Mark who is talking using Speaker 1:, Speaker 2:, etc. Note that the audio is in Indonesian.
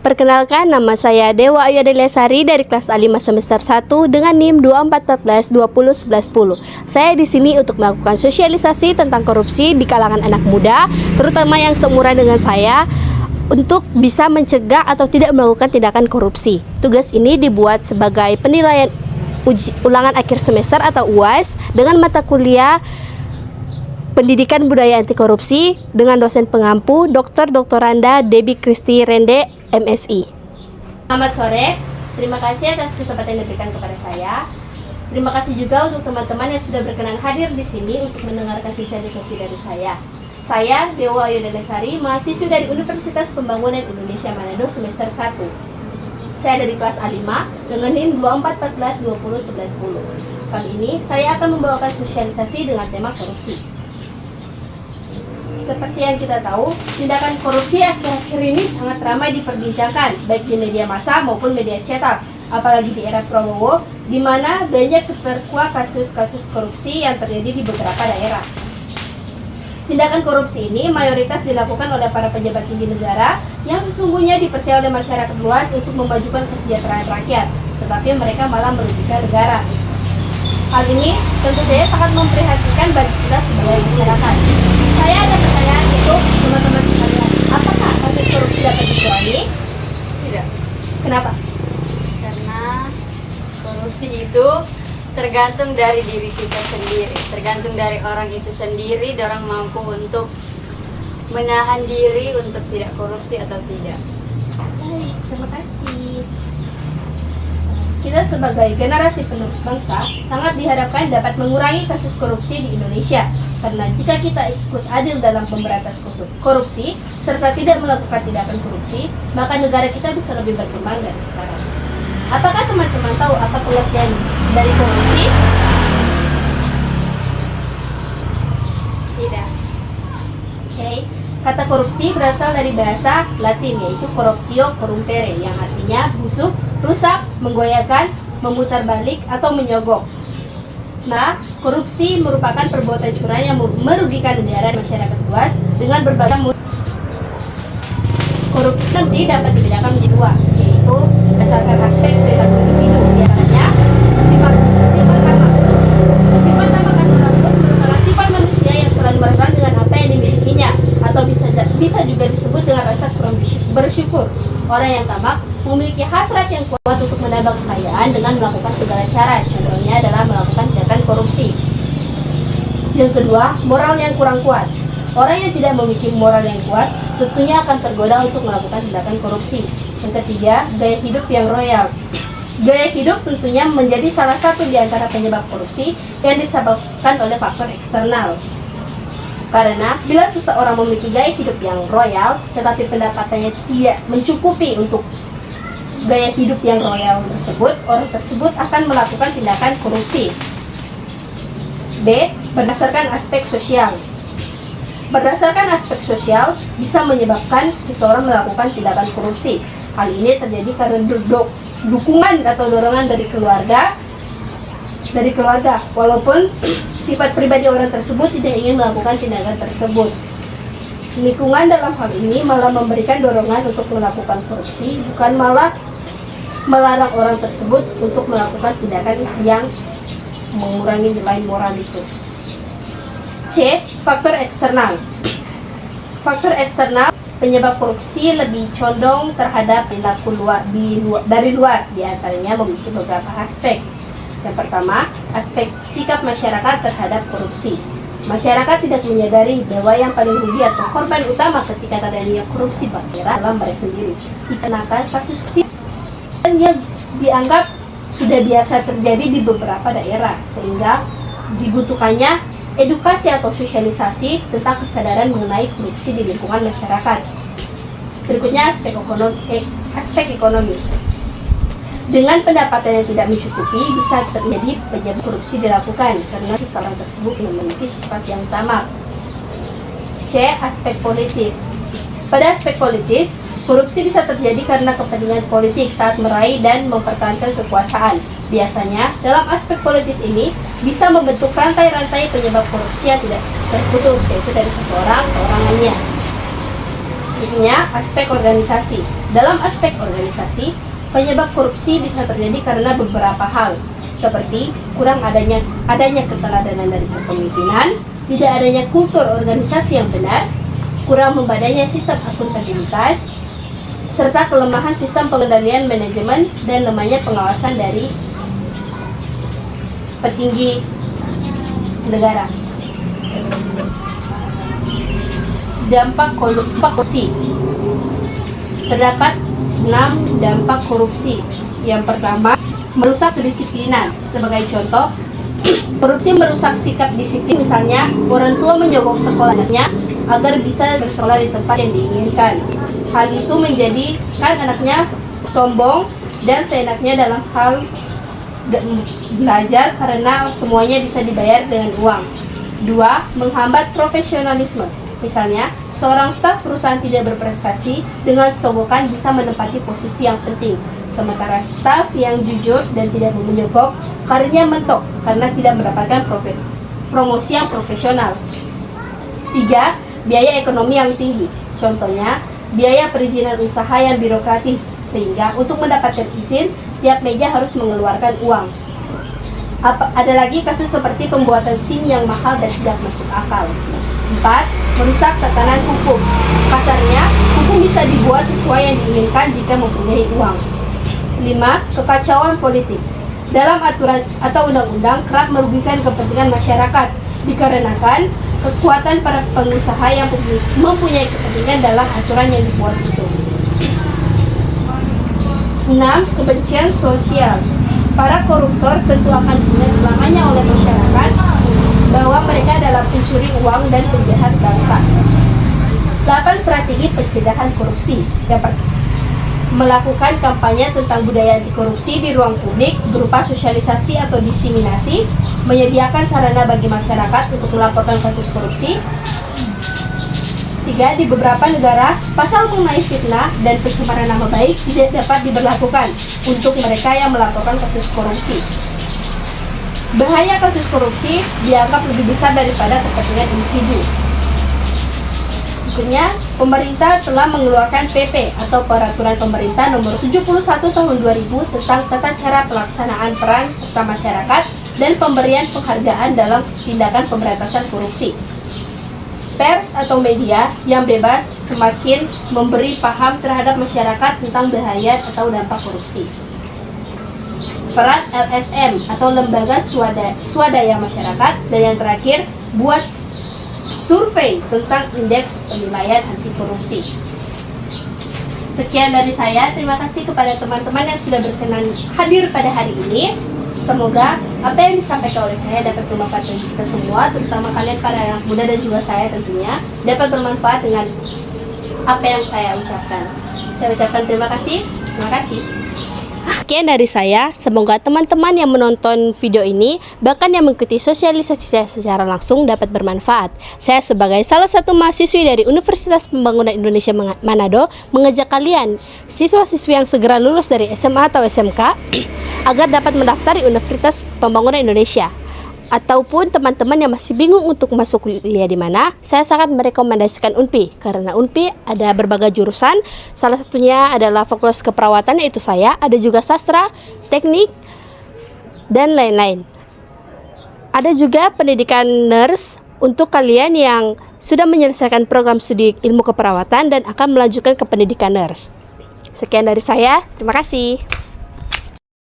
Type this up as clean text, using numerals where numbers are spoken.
Speaker 1: Perkenalkan, nama saya Dewa Ayu Adeliasari dari kelas A5 semester 1 dengan NIM 2414201110. Saya di sini untuk melakukan sosialisasi tentang korupsi di kalangan anak muda, terutama yang seumuran dengan saya, untuk bisa mencegah atau tidak melakukan tindakan korupsi. Tugas ini dibuat sebagai penilaian ulangan akhir semester atau UAS dengan mata kuliah Pendidikan Budaya Anti Korupsi dengan dosen pengampu Dr. Randa Debbie Kristi Rende, MSI. Selamat sore, terima kasih atas kesempatan yang diberikan kepada saya. Terima kasih juga untuk teman-teman yang sudah berkenan hadir di sini untuk mendengarkan sosialisasi dari saya. Saya Dewa Ayu Adeliasari, mahasiswa dari Universitas Pembangunan Indonesia Manado semester 1. Saya dari kelas A5 dengan NIM 2414201110. Kali ini saya akan membawakan sosialisasi dengan tema korupsi. Seperti yang kita tahu, tindakan korupsi akhir-akhir ini sangat ramai diperbincangkan, baik di media massa maupun media cetak, apalagi di era Prabowo, di mana banyak terkuak kasus-kasus korupsi yang terjadi di beberapa daerah. Tindakan korupsi ini mayoritas dilakukan oleh para pejabat tinggi negara yang sesungguhnya dipercaya oleh masyarakat luas untuk memajukan kesejahteraan rakyat, tetapi mereka malah merugikan negara. Hal ini tentu saja sangat memprihatinkan bagi kita sebagai masyarakat. Saya ada pertanyaan untuk teman-teman sekalian. Apakah kasus korupsi dapat dikurangi?
Speaker 2: Tidak.
Speaker 1: Kenapa?
Speaker 2: Karena korupsi itu tergantung dari diri kita sendiri, tergantung dari orang itu sendiri, orang mampu untuk menahan diri untuk tidak korupsi atau tidak.
Speaker 1: Baik, terima kasih. Kita sebagai generasi penerus bangsa sangat diharapkan dapat mengurangi kasus korupsi di Indonesia. Karena jika kita ikut adil dalam pemberantasan korupsi serta tidak melakukan tindakan korupsi, maka negara kita bisa lebih berkembang dari sekarang. Apakah teman-teman tahu apa pengertian dari korupsi?
Speaker 2: Tidak.
Speaker 1: Oke. Kata korupsi berasal dari bahasa Latin yaitu corruptio corrumpere yang artinya busuk, rusak, menggoyahkan, memutar balik atau menyogok. Nah, korupsi merupakan perbuatan curang yang merugikan negara dan masyarakat luas dengan berbagai korupsi dapat dibedakan menjadi dua, yaitu berdasarkan aspek perilaku individu, diantaranya sifat tamak. Sifat tamak atau rakus merupakan sifat manusia yang selalu berperan dengan apa yang dimilikinya, atau bisa juga disebut dengan rasa kurang bersyukur. Orang yang tamak memiliki hasrat yang kuat untuk menambah kekayaan dengan melakukan segala cara. Contohnya adalah melakukan tindakan korupsi. Yang kedua, moral yang kurang kuat. Orang yang tidak memiliki moral yang kuat tentunya akan tergoda untuk melakukan tindakan korupsi. Yang ketiga, gaya hidup yang royal. Gaya hidup tentunya menjadi salah satu di antara penyebab korupsi yang disebabkan oleh faktor eksternal. Karena bila seseorang memiliki gaya hidup yang royal, tetapi pendapatannya tidak mencukupi untuk gaya hidup yang royal tersebut, orang tersebut akan melakukan tindakan korupsi. B. Berdasarkan aspek sosial. Berdasarkan aspek sosial bisa menyebabkan seseorang melakukan tindakan korupsi. Hal ini terjadi karena dukungan atau dorongan dari keluarga, walaupun sifat pribadi orang tersebut tidak ingin melakukan tindakan tersebut. Lingkungan dalam hal ini malah memberikan dorongan untuk melakukan korupsi, bukan malah melarang orang tersebut untuk melakukan tindakan yang mengurangi nilai moral itu. C. Faktor eksternal. Faktor eksternal penyebab korupsi lebih condong terhadap perilaku dari luar, diantaranya memiliki beberapa aspek. Yang pertama, aspek sikap masyarakat terhadap korupsi. Masyarakat tidak menyadari bahwa yang paling rugi atau korban utama ketika terjadinya korupsi adalah mereka sendiri. Dikarenakan kasus korupsi yang dianggap sudah biasa terjadi di beberapa daerah, sehingga dibutuhkannya edukasi atau sosialisasi tentang kesadaran mengenai korupsi di lingkungan masyarakat. Berikutnya aspek ekonomi. Dengan pendapatan yang tidak mencukupi, bisa terjadi penyebab korupsi dilakukan karena seseorang tersebut memiliki sifat yang tamak. C. Aspek politis. Pada aspek politis, korupsi bisa terjadi karena kepentingan politik saat meraih dan mempertahankan kekuasaan. Biasanya, dalam aspek politis ini bisa membentuk rantai-rantai penyebab korupsi yang tidak terputus, yaitu dari satu orang ke orang lainnya. Berikutnya, aspek organisasi. Dalam aspek organisasi, penyebab korupsi bisa terjadi karena beberapa hal, seperti kurang adanya keteladanan dari kepemimpinan, tidak adanya kultur organisasi yang benar, kurang membadainya sistem akuntabilitas, serta kelemahan sistem pengendalian manajemen dan lemahnya pengawasan dari petinggi negara. Dampak korupsi. Terdapat 6 dampak korupsi. Yang pertama, merusak kedisiplinan. Sebagai contoh, korupsi merusak sikap disiplin, misalnya orang tua menyogok sekolahnya agar bisa bersekolah di tempat yang diinginkan. Hal itu menjadikan anaknya sombong dan seenaknya dalam hal belajar karena semuanya bisa dibayar dengan uang. 2. Menghambat profesionalisme. Misalnya, seorang staf perusahaan tidak berprestasi dengan sogokan bisa menempati posisi yang penting, sementara staf yang jujur dan tidak menyogok karirnya mentok karena tidak mendapatkan promosi yang profesional. 3. Biaya ekonomi yang tinggi. Contohnya, biaya perizinan usaha yang birokratis, sehingga untuk mendapatkan izin, tiap meja harus mengeluarkan uang. Ada lagi kasus seperti pembuatan SIM yang mahal dan tidak masuk akal. 4. Merusak tatanan hukum. Kasarnya, hukum bisa dibuat sesuai yang diinginkan jika mempunyai uang. 5. Kekacauan politik. Dalam aturan atau undang-undang kerap merugikan kepentingan masyarakat dikarenakan kekuatan para pengusaha yang mempunyai kepentingan dalam aturan yang dibuat itu. 6. Kebencian sosial. Para koruptor tentu akan dinilai selamanya oleh masyarakat bahwa mereka adalah pencuri uang dan penjahat bangsa. 8. Strategi pencegahan korupsi. Dapat melakukan kampanye tentang budaya anti korupsi di ruang publik berupa sosialisasi atau diseminasi, menyediakan sarana bagi masyarakat untuk melaporkan kasus korupsi. 3. Di beberapa negara, pasal mengenai fitnah dan pencemaran nama baik tidak dapat diberlakukan untuk mereka yang melaporkan kasus korupsi. Bahaya kasus korupsi dianggap lebih besar daripada kepentingan individu. Berikutnya, pemerintah telah mengeluarkan PP atau Peraturan Pemerintah Nomor 71 Tahun 2000 tentang tata cara pelaksanaan peran serta masyarakat dan pemberian penghargaan dalam tindakan pemberantasan korupsi. Pers atau media yang bebas semakin memberi paham terhadap masyarakat tentang bahaya atau dampak korupsi. Peran LSM atau Lembaga Swadaya Masyarakat, dan yang terakhir, buat survei tentang indeks penilaian anti korupsi. Sekian dari saya, terima kasih kepada teman-teman yang sudah berkenan hadir pada hari ini. Semoga apa yang disampaikan oleh saya dapat bermanfaat bagi kita semua, terutama kalian para anak muda dan juga saya tentunya, dapat bermanfaat dengan apa yang saya ucapkan. Saya ucapkan terima kasih. Terima kasih. Sekian dari saya, semoga teman-teman yang menonton video ini, bahkan yang mengikuti sosialisasi saya secara langsung dapat bermanfaat. Saya sebagai salah satu mahasiswi dari Universitas Pembangunan Indonesia Manado, mengajak kalian, siswa-siswi yang segera lulus dari SMA atau SMK, agar dapat mendaftar di Universitas Pembangunan Indonesia. Ataupun teman-teman yang masih bingung untuk masuk kuliah di mana, saya sangat merekomendasikan UNPI, karena UNPI ada berbagai jurusan, salah satunya adalah Fakultas Keperawatan, yaitu saya, ada juga sastra, teknik, dan lain-lain. Ada juga pendidikan nurse untuk kalian yang sudah menyelesaikan program studi ilmu keperawatan dan akan melanjutkan ke pendidikan nurse. Sekian dari saya, terima kasih.